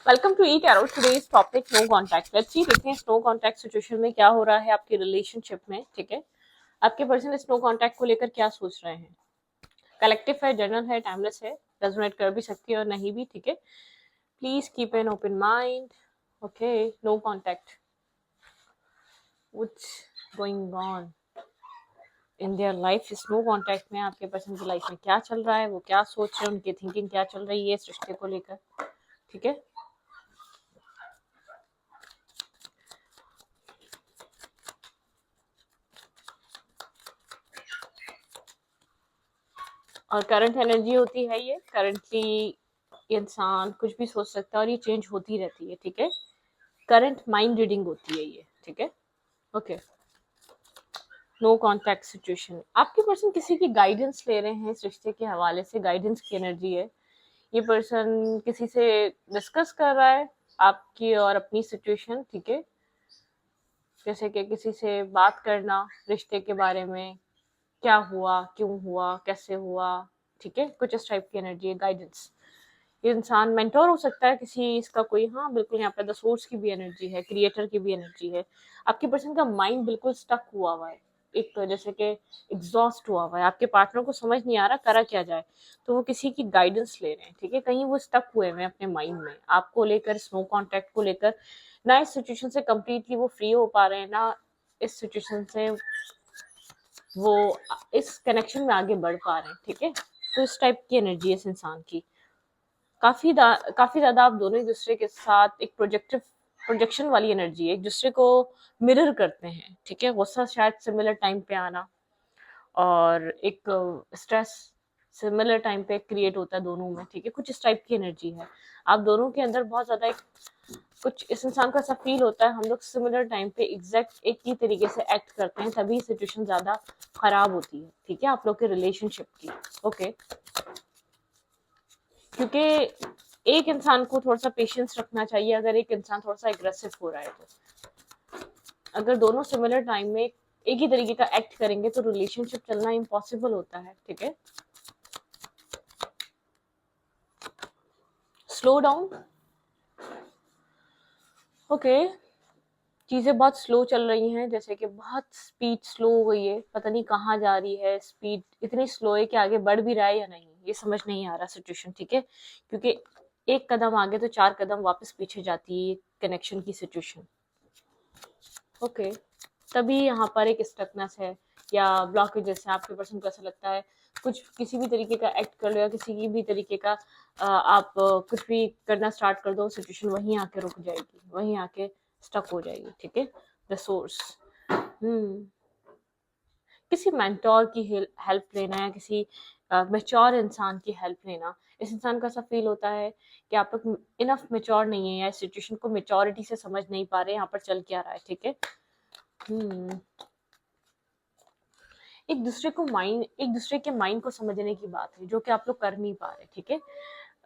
Welcome to E tarot. Today's topic no contact. Let's see, देखते हैं no contact situation में क्या हो रहा है आपकी रिलेशनशिप में। ठीक है, आपके पर्सन इस नो कॉन्टैक्ट को लेकर क्या सोच रहे हैं। कलेक्टिव है, जनरल है, टाइमलेस है, रेजोनेट कर भी सकती है और नहीं भी। ठीक है, please keep an open mind. Okay, no contact, what's going on in their life. इस नो कॉन्टैक्ट में आपके पर्सन की लाइफ में क्या चल रहा है, वो क्या सोच रहे हैं, उनकी थिंकिंग क्या चल रही है इस रिश्ते को लेकर। ठीक है, और करंट एनर्जी होती है ये। करंटली इंसान कुछ भी सोच सकता है और ये चेंज होती रहती है। ठीक है, करंट माइंड रीडिंग होती है ये। ठीक है, ओके। नो कॉन्टैक्ट सिचुएशन, आपके पर्सन किसी की गाइडेंस ले रहे हैं इस रिश्ते के हवाले से। गाइडेंस की एनर्जी है। ये पर्सन किसी से डिस्कस कर रहा है आपकी और अपनी सिचुएशन। ठीक है, जैसे कि किसी से बात करना रिश्ते के बारे में, क्या हुआ, क्यों हुआ, कैसे हुआ। ठीक है, कुछ इस टाइप की एनर्जी है, गाइडेंस। ये इंसान मेंटोर हो सकता है किसी इसका कोई। हाँ बिल्कुल, यहाँ पे द सोर्स की भी एनर्जी है, क्रिएटर की भी एनर्जी है। आपके पर्सन का माइंड बिल्कुल स्टक हुआ है, एक तो जैसे कि एग्जॉस्ट हुआ हुआ है। आपके पार्टनर को समझ नहीं आ रहा करा क्या जाए, तो वो किसी की गाइडेंस ले रहे हैं। ठीक है, कहीं वो स्टक हुए हैं अपने माइंड में आपको लेकर, स्नो कॉन्टैक्ट को लेकर। ना इस सिचुएशन से कम्प्लीटली वो फ्री हो पा रहे हैं, ना इस सिचुएशन से वो इस कनेक्शन में आगे बढ़ पा रहे हैं। ठीक है, तो इस टाइप की एनर्जी है इस इंसान की। काफी ज्यादा आप दोनों एक दूसरे के साथ एक प्रोजेक्शन वाली एनर्जी है, एक दूसरे को मिरर करते हैं। ठीक है, गुस्सा शायद सिमिलर टाइम पे आना, और एक स्ट्रेस सिमिलर टाइम पे क्रिएट होता है दोनों में। ठीक है, कुछ इस टाइप की एनर्जी है आप दोनों के अंदर। बहुत ज्यादा एक कुछ इस इंसान को ऐसा फील होता है, हम लोग सिमिलर टाइम पे एग्जैक्ट एक ही तरीके से एक्ट करते हैं, तभी सिचुएशन ज्यादा खराब होती है। ठीक है, आप लोग के रिलेशनशिप की। ओके, क्योंकि एक इंसान को थोड़ा सा पेशेंस रखना चाहिए अगर एक इंसान थोड़ा सा एग्रेसिव हो रहा है तो। अगर दोनों सिमिलर टाइम में एक ही तरीके का एक्ट करेंगे तो रिलेशनशिप चलना इम्पॉसिबल होता है। ठीक है, स्लो डाउन। ओके, चीजें बहुत स्लो चल रही हैं, जैसे कि बहुत स्पीड स्लो हो गई है, पता नहीं कहाँ जा रही है। स्पीड इतनी स्लो है कि आगे बढ़ भी रहा है या नहीं, ये समझ नहीं आ रहा सिचुएशन। ठीक है, क्योंकि एक कदम आगे तो चार कदम वापस पीछे जाती है कनेक्शन की सिचुएशन। ओके, तभी यहाँ पर एक स्टकनेस है या ब्लॉकेजेस है। आपके पर्सन को ऐसा लगता है कुछ किसी भी तरीके का एक्ट कर लो या किसी की भी तरीके का आप कुछ भी करना स्टार्ट कर दो, सिचुएशन वहीं आके रुक जाएगी, वहीं आके स्टक हो जाएगी। ठीक है, द सोर्स। हम्म, किसी मेंटोर की हेल्प लेना या किसी मेच्योर इंसान की हेल्प लेना। इस इंसान को ऐसा फील होता है कि आप लोग इनफ मेच्योर नहीं है या सिचुएशन को मेच्योरिटी से समझ नहीं पा रहे, यहाँ पर चल क्या रहा है। ठीक है, हम्म, एक दूसरे के माइंड को समझने की बात है जो कि आप लोग कर नहीं पा रहे। ठीक है,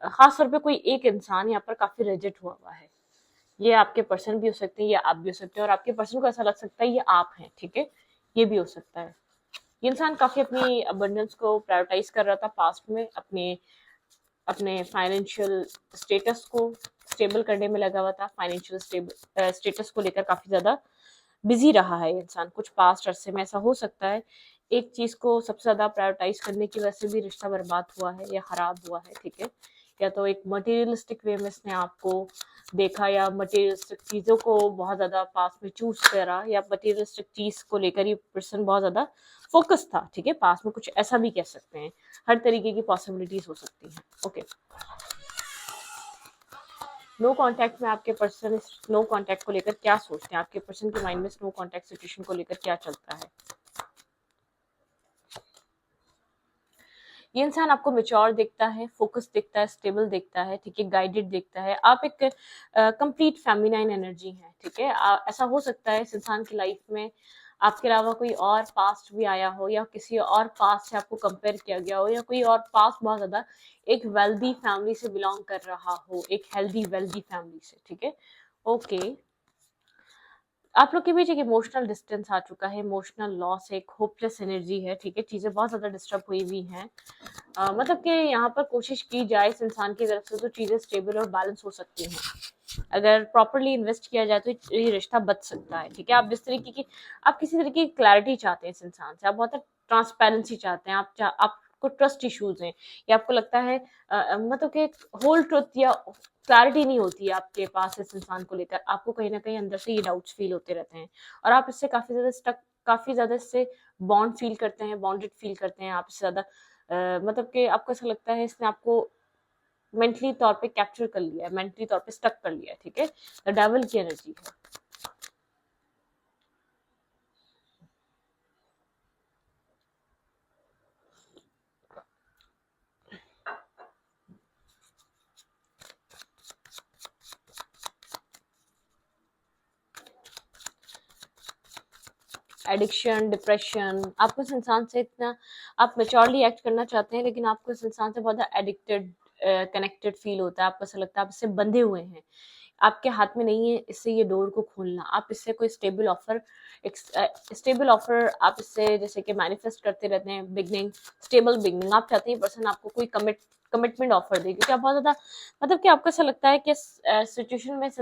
खास तौर पे कोई एक इंसान यहाँ पर काफी रिजिड हुआ हुआ है। ये आपके पर्सन भी हो सकते हैं, ये आप भी हो सकते हैं, और आपके पर्सन को ऐसा लग सकता है ये आप हैं। ठीक है, ये भी हो सकता है। ये इंसान काफी अपनी अबंडेंस को प्रायोरिटाइज कर रहा था पास्ट में, अपने अपने फाइनेंशियल स्टेटस को स्टेबल करने में लगा हुआ था। फाइनेंशियल स्टेटस को लेकर काफी ज्यादा बिजी रहा है इंसान। कुछ पास्ट अरसे में ऐसा हो सकता है, एक चीज को सबसे ज्यादा प्रायोरिटाइज करने की वजह से भी रिश्ता बर्बाद हुआ है या खराब हुआ है। ठीक है, या तो एक मटेरियलिस्टिक वे में इसने आपको देखा, या मटेरियलिस्टिक चीजों को बहुत ज्यादा पास में चूज करा, या मटेरियलिस्टिक चीज को लेकर ये पर्सन बहुत ज्यादा फोकस था। ठीक है, पास में कुछ ऐसा भी कह सकते हैं। हर तरीके की पॉसिबिलिटीज हो सकती हैं। ओके, नो कॉन्टैक्ट में आपके पर्सन इस नो कॉन्टैक्ट को लेकर क्या सोचते हैं। आपके पर्सन के माइंड में नो कॉन्टैक्ट सिचुएशन को लेकर क्या चलता है। ये इंसान आपको मेच्योर दिखता है, फोकस दिखता है, स्टेबल दिखता है। ठीक है, गाइडेड दिखता है। आप एक कंप्लीट फेमिनाइन एनर्जी है। ठीक है, ऐसा हो सकता है इस इंसान की लाइफ में आपके अलावा कोई और पास्ट भी आया हो, या किसी और पास्ट से आपको कंपेयर किया गया हो, या कोई और पास्ट बहुत ज्यादा एक वेल्दी फैमिली से बिलोंग कर रहा हो, एक हेल्दी वेल्दी फैमिली से। ठीक है, ओके, आप लोग के बीच एक इमोशनल डिस्टेंस आ चुका है, इमोशनल लॉस, एक होपलेस एनर्जी है, ठीक है, चीज़ें बहुत ज़्यादा डिस्टर्ब हुई हुई हैं। मतलब कि यहाँ पर कोशिश की जाए इस इंसान की तरफ से तो चीज़ें स्टेबल और बैलेंस हो सकती हैं। अगर प्रॉपर्ली इन्वेस्ट किया जाए तो ये रिश्ता बच सकता है, ठीक है। आप जिस तरीके की आप किसी तरीके की क्लैरिटी चाहते हैं इस इंसान से, आप बहुत ट्रांसपेरेंसी चाहते हैं, आपको ट्रस्ट इश्यूज हैं, या आपको लगता है मतलब कि होल ट्रुथ या क्लैरिटी नहीं होती है आपके पास इस इंसान को लेकर, आपको कहीं ना कहीं अंदर से ये डाउट्स फील होते रहते हैं और आप इससे काफी ज्यादा इससे बॉन्ड फील करते हैं, बॉन्डेड फील करते हैं आप इससे ज्यादा। मतलब कि आपको ऐसा लगता है इसने आपको मेंटली तौर पे कैप्चर कर लिया है, मेंटली तौर पे स्टक कर लिया है, ठीक है। द डेविल की एनर्जी है। एडिक्शन, डिप्रेशन, आपको इस इंसान से इतना आप मेच्योरली एक्ट करना चाहते हैं लेकिन आपको इस इंसान से बहुत एडिक्टेड कनेक्टेड फील होता है, आपको ऐसा लगता है आप इससे बंधे हुए हैं, आपके हाथ में नहीं है इससे ये डोर को खोलना। आप इससे कोई स्टेबल ऑफर आप इससे जैसे कि मैनिफेस्ट करते रहते हैं, बिगनिंग, स्टेबल बिगनिंग आप चाहते हैं पर्सन आपको कोई कमिटमेंट ऑफर दे, क्योंकि आप बहुत ज्यादा मतलब कि आपको ऐसा लगता है कि सिचुएशन में इस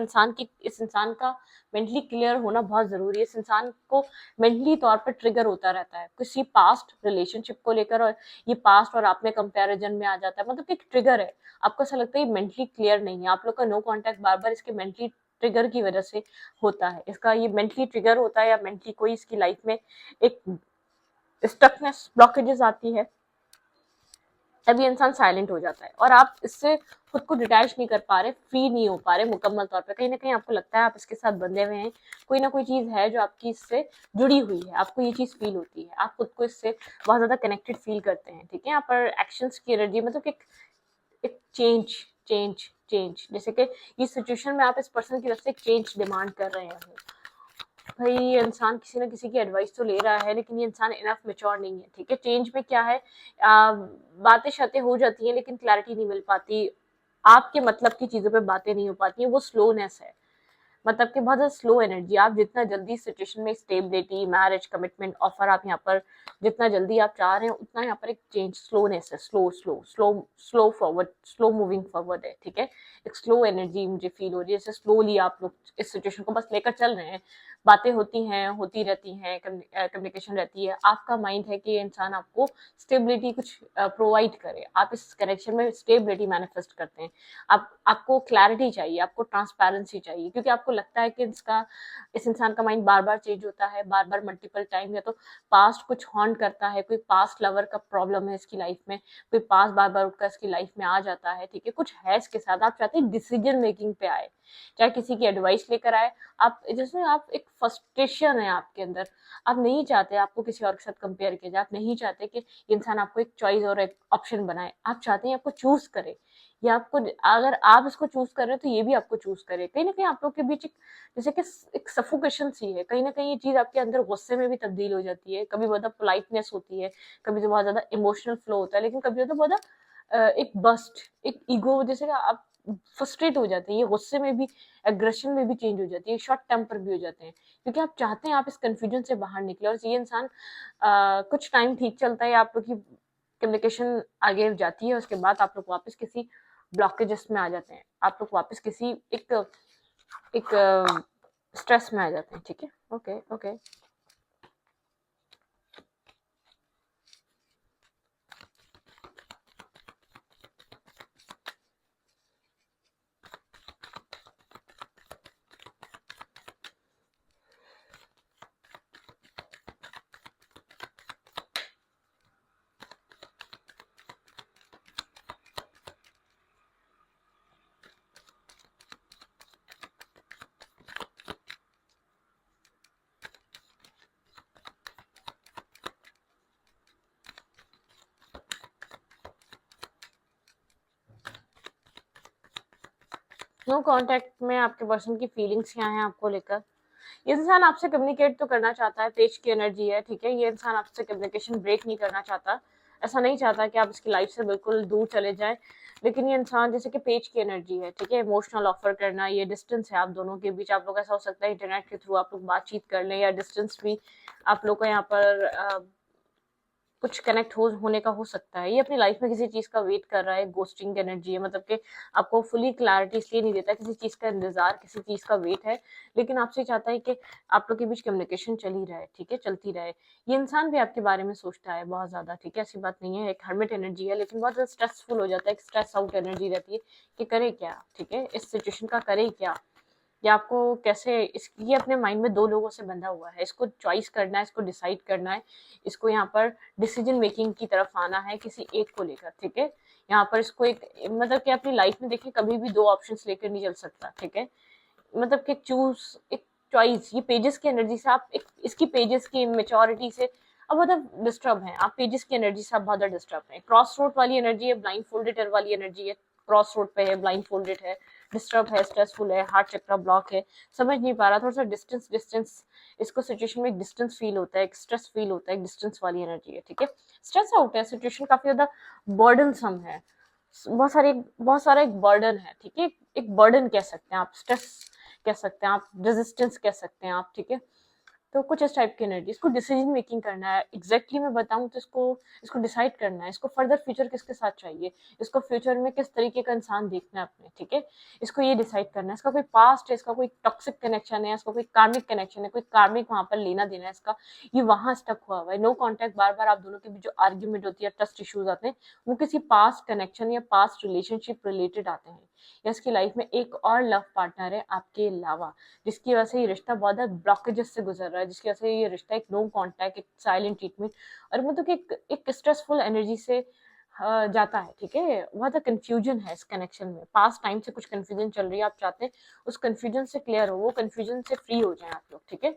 इंसान का मेंटली क्लियर होना बहुत जरूरी है। इस इंसान को मेंटली तौर पर ट्रिगर होता रहता है किसी पास्ट रिलेशनशिप को लेकर, और ये पास्ट और आप में कंपैरिजन में आ जाता है, मतलब एक ट्रिगर है। आपको ऐसा लगता है ये मेंटली क्लियर नहीं है, आप लोग का नो कांटेक्ट बार बार इसके मेंटली ट्रिगर की वजह से होता है, इसका ये मेंटली ट्रिगर होता है या मेंटली कोई इसकी लाइफ में एक स्टकनेस ब्लॉकेजेस आती है, तभी इंसान साइलेंट हो जाता है और आप इससे खुद को डिटैच नहीं कर पा रहे, फ्री नहीं हो पा रहे मुकम्मल तौर पे। कहीं ना कहीं आपको लगता है आप इसके साथ बंधे हुए हैं, कोई ना कोई चीज है जो आपकी इससे जुड़ी हुई है, आपको ये चीज फील होती है, आप खुद को इससे बहुत ज्यादा कनेक्टेड फील करते हैं, ठीक है। यहाँ पर एक्शंस की एनर्जी मतलब कि एक चेंज चेंज चेंज, जैसे कि इस सिचुएशन में आप इस पर्सन की तरफ से एक चेंज डिमांड कर रहे हैं। भाई ये इंसान किसी ना किसी की एडवाइस तो ले रहा है लेकिन ये इंसान इनफ मेच्योर नहीं है, ठीक है। चेंज में क्या है, बातें शातें हो जाती हैं लेकिन क्लैरिटी नहीं मिल पाती, आपके मतलब की चीजों पे बातें नहीं हो पाती हैं, वो स्लोनेस है, मतलब कि बहुत ज्यादा स्लो एनर्जी। आप जितना जल्दी सिचुएशन में स्टेबिलिटी, मैरिज, कमिटमेंट ऑफर आप यहाँ पर जितना जल्दी आप चाह रहे हैं उतना यहाँ पर एक चेंज, स्लोनेस है, slow slow slow slow forward, slow moving forward है, ठीक है। एक स्लो एनर्जी मुझे फील हो रही है, जैसे स्लोली आप लोग इस सिचुएशन को बस लेकर चल रहे हैं, बातें होती हैं, होती रहती हैं, कम्युनिकेशन रहती है, आपका माइंड है कि ये इंसान आपको स्टेबिलिटी कुछ प्रोवाइड करे, आप इस कनेक्शन में स्टेबिलिटी मैनिफेस्ट करते हैं। आपको क्लैरिटी चाहिए, आपको ट्रांसपेरेंसी चाहिए, क्योंकि आपको लगता है कि इस इंसान का माइंड बार बार चेंज होता है, बार बार मल्टीपल टाइम, या तो पास्ट कुछ हॉन्ट करता है, कोई पास्ट लवर का प्रॉब्लम है इसकी लाइफ में, कोई पास्ट बार बार उठकर इसकी लाइफ में आ जाता है, ठीक है, कुछ है इसके साथ। आप चाहते हैं डिसीजन मेकिंग पे आए, चाहे किसी की एडवाइस लेकर आए, आप जैसे आप एक फ्रस्ट्रेशन है आपके अंदर, आप नहीं चाहते आपको किसी और के साथ कंपेयर किया जाए, आप नहीं चाहते कि इंसान आपको एक चॉइस और एक ऑप्शन बनाए, आप चाहते हैं आपको चूज करे, या आपको अगर आप इसको चूज कर रहे हो तो ये भी आपको चूज करे। कहीं ना कहीं आप लोग के बीच एक जैसे कि एक सफोकेशन सी है, कहीं ना कहीं ये चीज आपके अंदर गुस्से में भी तब्दील हो जाती है, कभी बहुत पोलाइटनेस होती है, कभी तो बहुत ज्यादा इमोशनल फ्लो होता है, लेकिन कभी तो बहुत एक बस्ट, एक ईगो जैसे आप फ्रस्ट्रेट हो जाते हैं, ये गुस्से में भी, एग्रेशन में भी चेंज हो जाती है, शॉर्ट टेम्पर भी हो जाते हैं, क्योंकि आप चाहते हैं आप इस कंफ्यूजन से बाहर निकले। और ये इंसान कुछ टाइम ठीक चलता है, आप लोग की कम्युनिकेशन आगे जाती है, उसके बाद आप लोग वापस किसी ब्लॉकेजेस में आ जाते हैं, आप लोग वापस किसी एक एक स्ट्रेस में आ जाते हैं, ठीक है। Okay okay. नो कांटेक्ट में आपके पर्सन की फीलिंग्स क्या हैं आपको लेकर, ये इंसान आपसे कम्युनिकेट तो करना चाहता है, तेज की एनर्जी है, ठीक है, ये इंसान आपसे कम्युनिकेशन ब्रेक नहीं करना चाहता, ऐसा नहीं चाहता कि आप इसकी लाइफ से बिल्कुल दूर चले जाएं, लेकिन ये इंसान जैसे कि पेज की एनर्जी है, ठीक है, इमोशनल ऑफर करना, ये डिस्टेंस है आप दोनों के बीच, आप लोग ऐसा हो सकता है इंटरनेट के थ्रू आप लोग बातचीत कर लें, या डिस्टेंस भी आप लोग को यहाँ पर कुछ कनेक्ट होने का हो सकता है। ये अपनी लाइफ में किसी चीज का वेट कर रहा है, गोस्टिंग एनर्जी है, मतलब कि आपको फुली क्लैरिटी इसलिए नहीं देता, किसी चीज का इंतजार, किसी चीज का वेट है, लेकिन आपसे चाहता है कि आप लोग के बीच कम्युनिकेशन चल ही रहे, ठीक है, चलती रहे। ये इंसान भी आपके बारे में सोचता है बहुत ज्यादा, ठीक है, ऐसी बात नहीं है, एक हर्मिट एनर्जी है, लेकिन बहुत ज्यादा स्ट्रेसफुल हो जाता है, एक स्ट्रेस आउट एनर्जी रहती है कि करे क्या, ठीक है, इस सिचुएशन का करे क्या, या आपको कैसे ये अपने माइंड में दो लोगों से बंधा हुआ है, इसको चॉइस करना है, इसको डिसाइड करना है, इसको यहाँ पर डिसीजन मेकिंग की तरफ आना है किसी एक को लेकर, ठीक है। यहाँ पर इसको एक मतलब कि अपनी लाइफ में देखिए कभी भी दो ऑप्शंस लेकर नहीं चल सकता, ठीक है, मतलब कि एक चॉइस, ये पेजेस की एनर्जी से आप एक इसकी पेजेस की मेच्योरिटी से अब बहुत डिस्टर्ब है, आप पेजेस की एनर्जी से आप बहुत डिस्टर्ब है, क्रॉस रोड वाली एनर्जी है, ब्लाइंड फोल्डेड वाली एनर्जी है, क्रॉस रोड पे है, ब्लाइंड फोल्डेड है, डिस्टर्ब है, स्ट्रेसफुल है, हार्ट चक्र ब्लॉक है, समझ नहीं पा रहा, थोड़ा सा डिस्टेंस डिस्टेंस इसको सिचुएशन में एक डिस्टेंस फील होता है, एक स्ट्रेस फील होता है, एक डिस्टेंस वाली एनर्जी है, ठीक है, स्ट्रेस आउट है, सिचुएशन काफी ज्यादा बर्डनसम है, बहुत सारा एक बर्डन है, ठीक है, एक बर्डन कह सकते हैं आप, स्ट्रेस कह सकते हैं आप, रेजिस्टेंस कह सकते हैं आप, ठीक है। तो कुछ इस टाइप की एनर्जी, इसको डिसीजन मेकिंग करना है, एग्जैक्टली मैं बताऊं तो इसको इसको डिसाइड करना है, इसको फर्दर फ्यूचर किसके साथ चाहिए, इसको फ्यूचर में किस तरीके का इंसान देखना है अपने, ठीक है, इसको ये डिसाइड करना है, इसका कोई पास्ट है, इसका कोई टॉक्सिक कनेक्शन है, इसका कोई कार्मिक कनेक्शन है, कोई कार्मिक वहां पर लेना देना है इसका, ये वहां स्टक हुआ है, नो कॉन्टेक्ट, बार बार आप दोनों के बीच जो आर्ग्यूमेंट होती है, ट्रस्ट इश्यूज आते हैं, वो किसी पास्ट कनेक्शन या पास्ट रिलेशनशिप रिलेटेड आते हैं, या इसकी लाइफ में एक और लव पार्टनर है आपके अलावा, जिसकी वजह से ये रिश्ता बहुत ब्लॉकेजेस से गुजर रहा है, जिसकी वजह से ये रिश्ता एक नो कांटेक्ट, एक साइलेंट ट्रीटमेंट, और मतलब कि एक स्ट्रेसफुल एनर्जी से जाता है, ठीक है, बहुत कंफ्यूजन है इस कनेक्शन में, पास्ट टाइम से कुछ कंफ्यूजन चल रही है, आप चाहते हैं उस कंफ्यूजन से क्लियर हो, वो कंफ्यूजन से फ्री हो जाए आप लोग, ठीक है।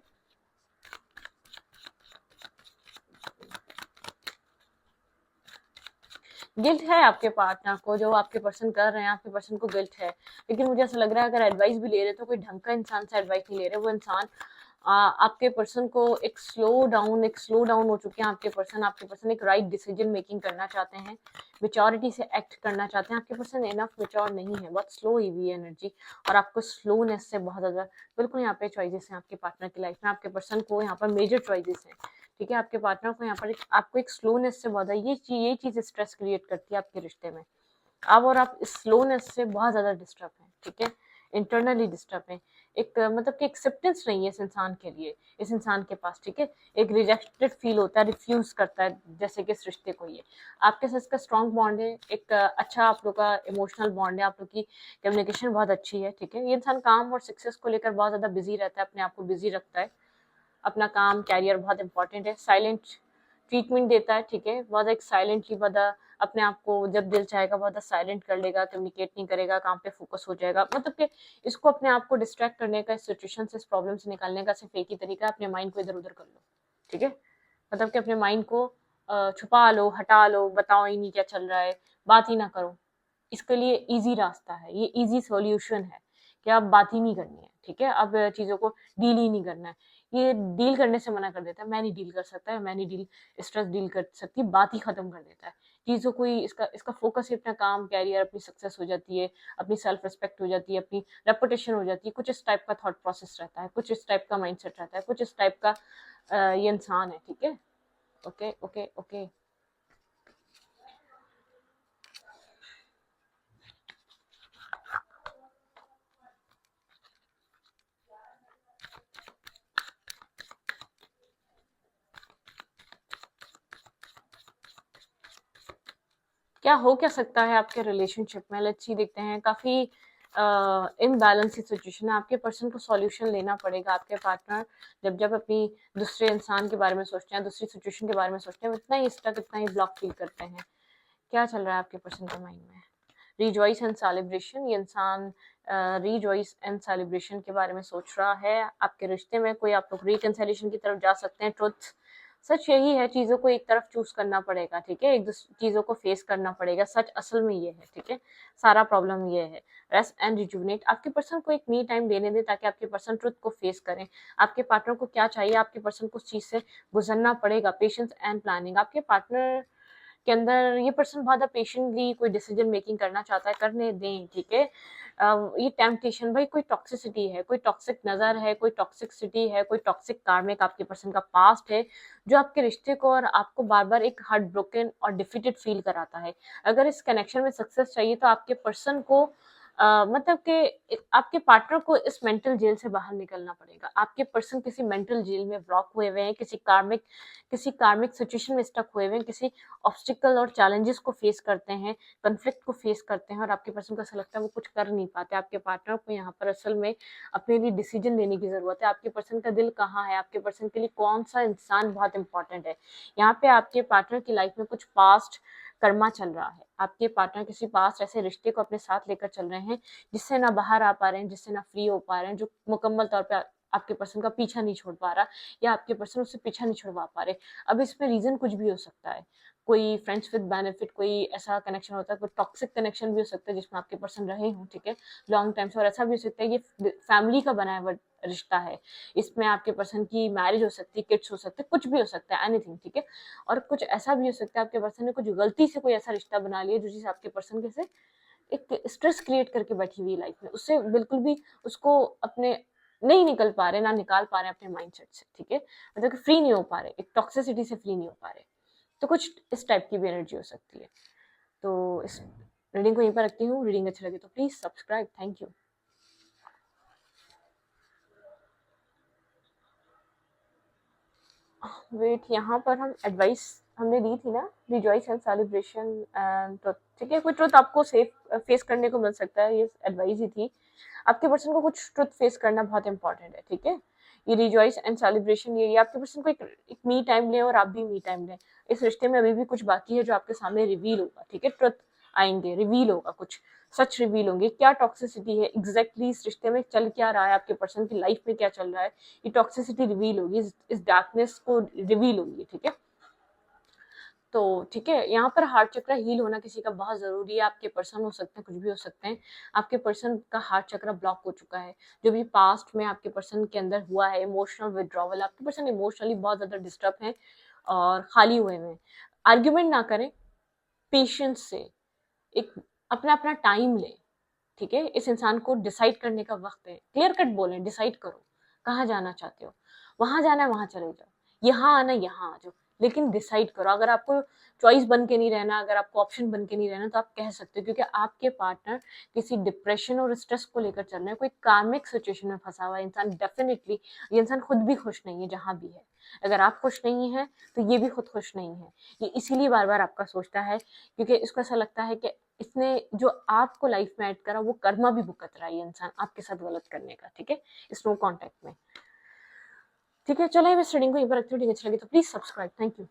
गिल्ट है आपके पार्टनर को, जो आपके पर्सन कर रहे हैं, आपके पर्सन को गिल्ट है, लेकिन मुझे ऐसा लग रहा है अगर एडवाइस भी ले रहे तो कोई ढंग का इंसान से एडवाइस नहीं ले रहे, वो इंसान आपके पर्सन को एक स्लो डाउन हो चुके हैं, आपके पर्सन एक राइट डिसीजन मेकिंग करना चाहते हैं, मेच्योरिटी से एक्ट करना चाहते हैं, आपके पर्सन इनफ मेच्योर नहीं है, बहुत स्लो हुई हुई एनर्जी, और आपको स्लोनेस से बहुत ज्यादा, बिल्कुल यहाँ पे चॉइसेस हैं आपके पार्टनर की लाइफ में, आपके पर्सन को यहाँ पर मेजर चॉइसेस हैं, ठीक है, आपके पार्टनर को यहाँ पर आपको एक स्लोनेस से बहुत है, ये चीज स्ट्रेस क्रिएट करती है आपके रिश्ते में, आप इस स्लोनेस से बहुत ज्यादा डिस्टर्ब हैं, ठीक है, इंटरनली डिस्टर्ब है, एक मतलब कि एक्सेप्टेंस नहीं है इस इंसान के लिए, इस इंसान के पास, ठीक है, एक रिजेक्टेड फील होता है, रिफ्यूज करता है जैसे कि इस रिश्ते को, ये आपके साथ इसका स्ट्रॉन्ग बॉन्ड है, एक अच्छा आप लोग का इमोशनल बॉन्ड है, आप लोग की कम्युनिकेशन बहुत अच्छी है, ठीक है, ये इंसान काम और सक्सेस को लेकर बहुत ज्यादा बिजी रहता है, अपने आप को बिजी रखता है, अपना काम कैरियर बहुत इंपॉर्टेंट है, साइलेंट ट्रीटमेंट देता है, ठीक है, बहुत एक साइलेंटली बहुत अपने आप को जब दिल चाहेगा बहुत साइलेंट कर लेगा, कम्युनिकेट नहीं करेगा, काम पे फोकस हो जाएगा, मतलब कि इसको अपने आप को डिस्ट्रैक्ट करने का, इस सिचुएशन से, इस प्रॉब्लम से निकालने का सिर्फ एक ही तरीका है, अपने माइंड को इधर उधर कर लो, ठीक है, मतलब कि अपने माइंड को छुपा लो, हटा लो, बताओ ही नहीं क्या चल रहा है, बात ही ना करो, इसके लिए इजी रास्ता है, ये इजी सॉल्यूशन है कि आप बात ही नहीं करनी है, ठीक है, अब चीजों को डील ही नहीं करना है, ये डील करने से मना कर देता है, मैं नहीं डील कर सकता, मैं नहीं डील स्ट्रेस डील कर सकती, बात ही खत्म कर देता है चीजों को ही, इसका इसका फोकस ही अपना काम कैरियर, अपनी सक्सेस हो जाती है, अपनी सेल्फ रिस्पेक्ट हो जाती है, अपनी रेपुटेशन हो जाती है, कुछ इस टाइप का थॉट प्रोसेस रहता है, कुछ इस टाइप का माइंडसेट रहता है, कुछ इस टाइप का ये इंसान है, ठीक है, ओके ओके ओके। क्या सकता है आपके रिलेशनशिप में, लेट्स सी, देखते हैं, काफी इम्बैलेंस की सिचुएशन है, आपके पर्सन को सॉल्यूशन लेना पड़ेगा, आपके पार्टनर जब जब अपनी दूसरे इंसान के बारे में सोचते हैं, दूसरी सिचुएशन के बारे में सोचते हैं, इतना ही स्टक, इतना ही ब्लॉक फील करते हैं, क्या चल रहा है आपके पर्सन के माइंड में, रिजॉइस एंड सेलिब्रेशन, ये इंसान रिजॉइस एंड सेलिब्रेशन के बारे में सोच रहा है, आपके रिश्ते में कोई आप लोग रिकंसिलिएशन की तरफ जा सकते हैं, ट्रुथ सच यही है, चीजों को एक तरफ चूज करना पड़ेगा, ठीक है, एक दूसरी चीजों को फेस करना पड़ेगा, सच असल में ये है, ठीक है, सारा प्रॉब्लम ये है, रेस्ट एंड रिजुविनेट, आपके पर्सन को एक मी टाइम देने दें ताकि आपके पर्सन ट्रुथ को फेस करें, आपके पार्टनर को क्या चाहिए, आपके पर्सन को उस चीज से गुजरना पड़ेगा, पेशेंस एंड प्लानिंग, आपके पार्टनर, के अंदर ये पर्सन बहुत पेशेंटली कोई डिसीजन मेकिंग करना चाहता है, करने दें, ठीक है। ये टेम्पटेशन, भाई कोई टॉक्सिसिटी है, कोई टॉक्सिक नजर है, कोई टॉक्सिक सिटी है, कोई टॉक्सिक कार्मिक आपके पर्सन का पास्ट है जो आपके रिश्ते को और आपको बार बार एक हार्ट ब्रोकन और डिफीटेड फील कराता है। अगर इस कनेक्शन में सक्सेस चाहिए तो आपके पर्सन को मतलब कि आपके पार्टनर को इस मेंटल जेल से बाहर निकलना पड़ेगा। आपके पर्सन किसी मेंटल जेल में ब्लॉक हुए हुए हैं, किसी कार्मिक सिचुएशन में स्टक हुए हुए हैं, किसी ऑब्स्टिकल और चैलेंजेस को फेस करते हैं, कॉन्फ्लिक्ट को फेस करते हैं, और आपके पर्सन को ऐसा लगता है वो कुछ कर नहीं पाते। आपके पार्टनर को यहाँ पर असल में अपने लिए डिसीजन लेने की जरूरत है। आपके पर्सन का दिल कहाँ है, आपके पर्सन के लिए कौन सा इंसान बहुत इंपॉर्टेंट है। यहाँ पे आपके पार्टनर की लाइफ में कुछ पास्ट कर्मा चल रहा है। आपके पार्टनर किसी पास ऐसे रिश्ते को अपने साथ लेकर चल रहे हैं जिससे ना बाहर आ पा रहे हैं, जिससे ना फ्री हो पा रहे हैं, जो मुकम्मल तौर पे आपके पर्सन का पीछा नहीं छोड़ पा रहा, या आपके पर्सन उससे पीछा नहीं छुड़वा पा रहे। अब इसमें रीजन कुछ भी हो सकता है, कोई फ्रेंड्स विद बेनिफिट, कोई ऐसा कनेक्शन होता है, कोई टॉक्सिक कनेक्शन भी हो सकता है जिसमें आपके पर्सन रहे हों, ठीक है, लॉन्ग टाइम से। और ऐसा भी हो सकता है ये फैमिली का बनाया हुआ रिश्ता है, इसमें आपके पर्सन की मैरिज हो सकती है, किड्स हो सकते हैं, कुछ भी हो सकता है, एनीथिंग, ठीक है। और कुछ ऐसा भी हो सकता है आपके पर्सन ने कुछ गलती से कोई ऐसा रिश्ता बना लिया जो चीज आपके पर्सन के से एक स्ट्रेस क्रिएट करके बैठी हुई लाइफ में, उससे बिल्कुल भी उसको अपने नहीं निकल पा रहे, ना निकाल पा रहे अपने माइंडसेट से, ठीक है, मतलब कि फ्री नहीं हो पा रहे, एक टॉक्सिसिटी से फ्री नहीं हो पा रहे। तो कुछ इस टाइप की भी एनर्जी हो सकती है। तो इस रीडिंग को यहीं पर रखती हूँ। रीडिंग अच्छी लगी तो please subscribe. Thank you. Wait, यहाँ पर हम एडवाइस हमने दी थी ना, rejoice and celebration and truth, ठीक है। कोई ट्रुथ आपको सेफ फेस करने को मिल सकता है, ये एडवाइस ही थी। आपके पर्सन को कुछ ट्रुथ फेस करना बहुत इंपॉर्टेंट है, ठीक है। ये रिजॉइस एंड सेलिब्रेशन, ये आपके पर्सन को एक मी टाइम लें और आप भी मी टाइम लें। इस रिश्ते में अभी भी कुछ बाकी है जो आपके सामने रिवील होगा, ठीक है। ट्रुथ आएंगे, रिवील होगा, कुछ सच रिवील होंगे। क्या टॉक्सिसिटी है एग्जैक्टली इस रिश्ते में, चल क्या रहा है, आपके पर्सन की लाइफ में क्या चल रहा है, ये टॉक्सिसिटी रिवील होगी, इस डार्कनेस को रिवील होगी, ठीक है। तो ठीक है, यहाँ पर हार्ट चक्र हील होना किसी का बहुत जरूरी है। आपके पर्सन हो सकते हैं, कुछ भी हो सकते हैं। आपके पर्सन का हार्ट चक्र ब्लॉक हो चुका है, जो भी पास्ट में आपके पर्सन के अंदर हुआ है, इमोशनल विड्रॉवल, आपके पर्सन इमोशनली बहुत ज्यादा डिस्टर्ब है और खाली हुए हैं। आर्ग्यूमेंट ना करें, पेशेंस से एक अपना अपना टाइम लें, ठीक है। इस इंसान को डिसाइड करने का वक्त है, क्लियर कट बोलें, डिसाइड करो कहाँ जाना चाहते हो, वहां जाना है वहां चले जाओ, यहाँ आना यहाँ आ जाओ, लेकिन डिसाइड करो। अगर आपको चॉइस बन के नहीं रहना, अगर आपको ऑप्शन बन के नहीं रहना, तो आप कह सकते हो, क्योंकि आपके पार्टनर किसी डिप्रेशन और स्ट्रेस को लेकर चल रहे हैं, कोई कार्मिक सिचुएशन में फंसा हुआ है इंसान। डेफिनेटली ये इंसान खुद भी खुश नहीं है जहां भी है। अगर आप खुश नहीं है तो ये भी खुद खुश नहीं है। ये इसीलिए बार बार आपका सोचता है, क्योंकि इसको ऐसा लगता है कि इसने जो आपको लाइफ में ऐड करा वो कर्मा भी भुगत रहा है ये इंसान आपके साथ गलत करने का, ठीक है, इस नो कॉन्टेक्ट में। ठीक है, चलो मैं इस रीडिंग को यहीं पर रखती हूँ। ठीक है, अच्छी लगी तो प्लीज सब्सक्राइब। Thank you.